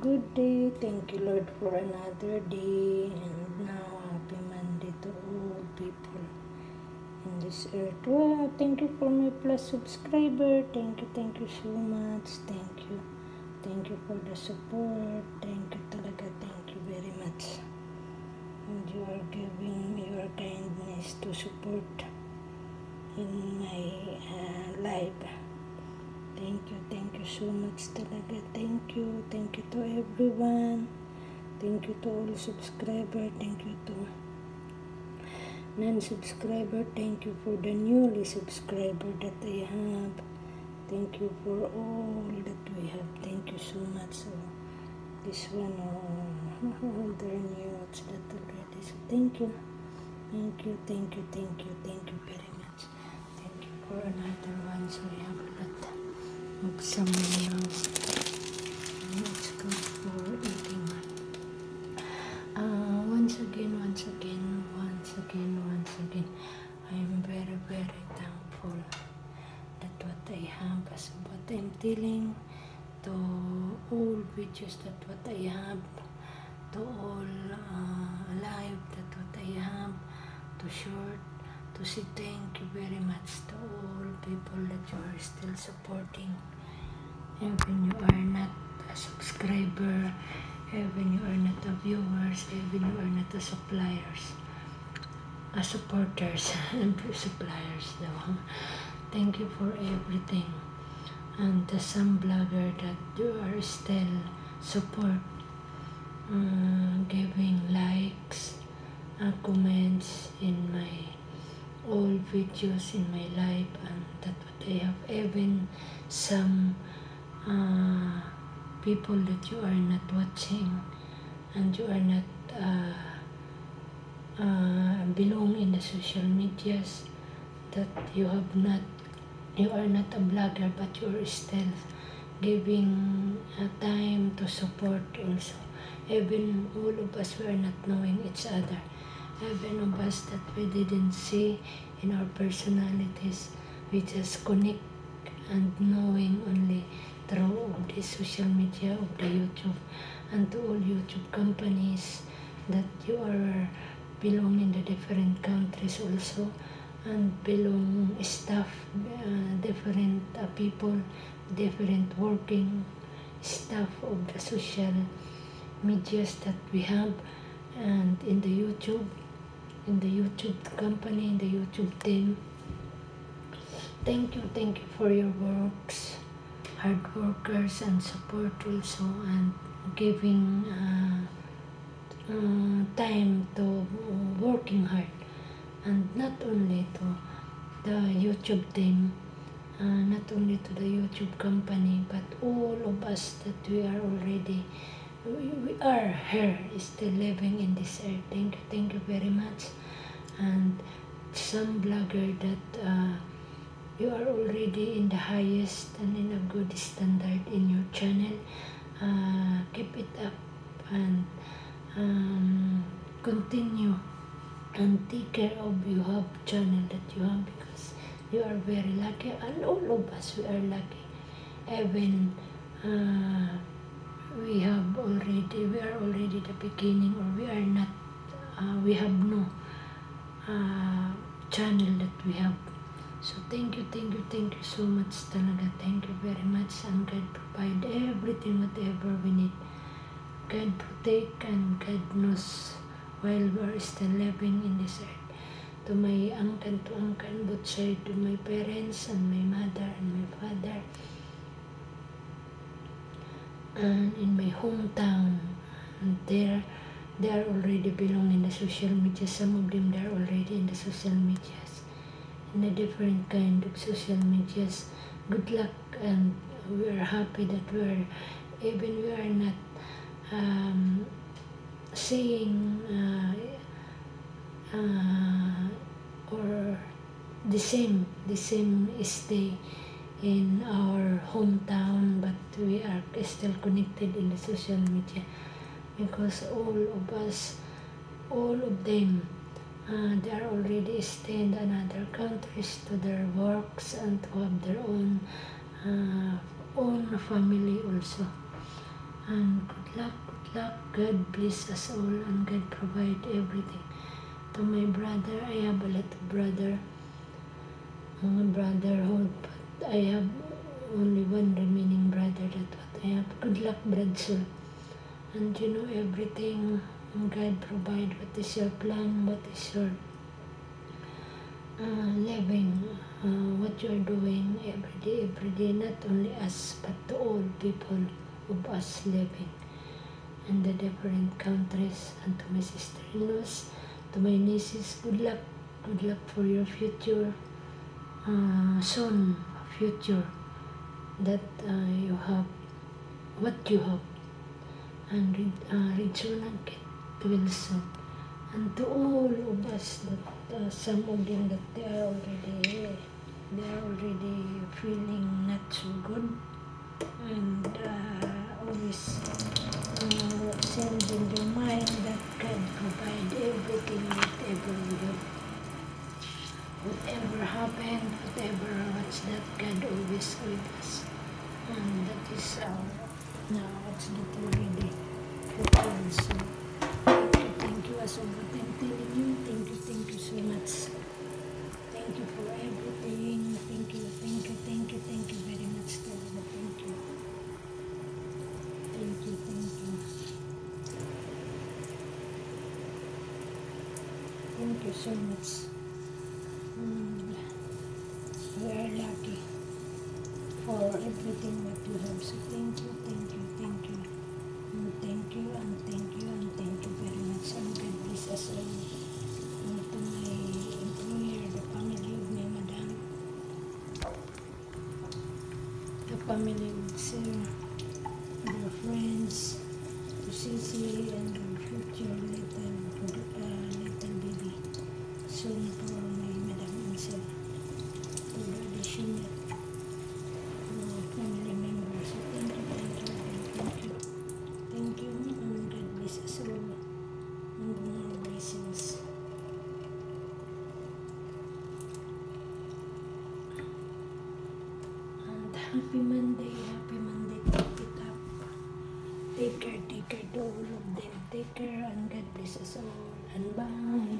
good day. Thank you, Lord, for another day. And now, happy Monday to all people in this earth. Wow, thank you for my plus subscriber. Thank you so much. Thank you. Thank you for the support. Thank you talaga. Thank you very much. And you are giving your kindness to support in my life. Thank you so much talaga. Thank you to everyone. Thank you to all subscriber. Thank you to non-subscriber. Thank you for the newly subscriber that I have. Thank you for all that we have. Thank you so much. So this one, they're new. What's that already? So thank you very much. Thank you for another one. So we have a lot of some meals. Let's go for eating. Once again, I am very, very thankful that what I have as what I'm telling to all videos that what I have, to all live that what I have, to short, to say thank you very much to all people that you are still supporting. Even you are not a subscriber, even you are not a viewers, even you are not a suppliers, a supporters and suppliers though. Thank you for everything. And to some blogger that you are still support, giving likes, comments in my all videos in my life, and that what I have even some people that you are not watching and you are not belong in the social medias, that you are not a blogger, but you are still giving time to support also. Even all of us, we are not knowing each other. Even of us that we didn't see in our personalities, we just connect and knowing only through the social media of the YouTube, and to all YouTube companies that you are belong in the different countries also, and belong staff, different people, different working staff of the social medias that we have, and in the YouTube company, in the YouTube team. Thank you for your works, hard workers and support also, and giving time to working hard, and not only to the YouTube team, not only to the YouTube company, but all of us that we are already, we are here still living in this earth. Thank you very much. And some blogger that you are already in the highest and in a good standard in your channel. Keep it up and continue and take care of your channel that you have, because you are very lucky, and all of us, we are lucky. Even we are already the beginning, or we are not, we have no channel that we have. So thank you so much talaga. Thank you very much, and God provide everything whatever we need. God protect and God knows while we are still living in this earth. To my uncle, both side, to my parents and my mother and my father, and in my hometown, and they are already belong in the social media. Some of them, they are already in the social medias, in a different kind of social medias. Good luck, and we are happy that we are not saying or the same stay in our hometown, but we are still connected in the social media, because all of us, all of them, they are already staying in other countries to their works and to have their own family also. And good luck, good luck. God bless us all and God provide everything. To my brother, I have a lot of mga brotherhood, but I have only one remaining brother. That's what I have. Good luck, brother. And you know everything. God provide. What is your plan? What is your living? What you are doing every day. Not only us, but to all people of us living in the different countries. And to my sister-in-laws, to my nieces, good luck for your future, soon future, that you have what you have, and read soon and get well soon. And to all of us, that some of them that they are already feeling not so good, and always send in their mind that God provide everything, whatever happened, whatever what's that, God always with us. And that is now what's that already prepared. So thank you as of what I'm telling you. Thank you so much. Thank you for everything. Thank you very much. Thank you. Thank you so much. We are lucky for everything that you have. So thank you. And thank you very much. And God bless us all. And to my employer, the family of my madam, the family of Sir, their friends, to Sisi and her future little baby. Soon for my madam and Sir, for the additional family members. So thank you. And God bless us all. And more blessings. And happy Monday, keep it up. Take care to all of them. Take care and God bless us all. And bye.